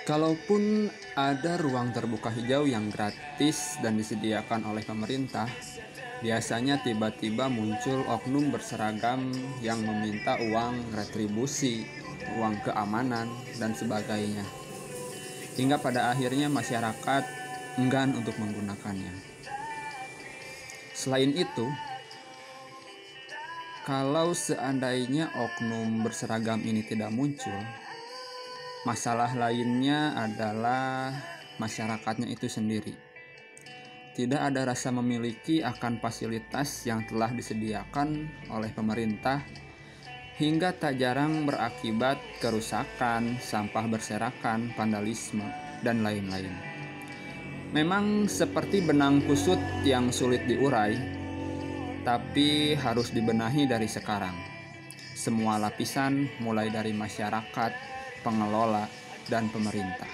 Kalaupun ada ruang terbuka hijau yang gratis dan disediakan oleh pemerintah, biasanya tiba-tiba muncul oknum berseragam yang meminta uang retribusi, uang keamanan, dan sebagainya. Hingga pada akhirnya masyarakat enggan untuk menggunakannya. Selain itu, kalau seandainya oknum berseragam ini tidak muncul, masalah lainnya adalah masyarakatnya itu sendiri. Tidak ada rasa memiliki akan fasilitas yang telah disediakan oleh pemerintah, hingga tak jarang berakibat kerusakan, sampah berserakan, vandalisme, dan lain-lain. Memang seperti benang kusut yang sulit diurai, tapi harus dibenahi dari sekarang. Semua lapisan mulai dari masyarakat, pengelola, dan pemerintah.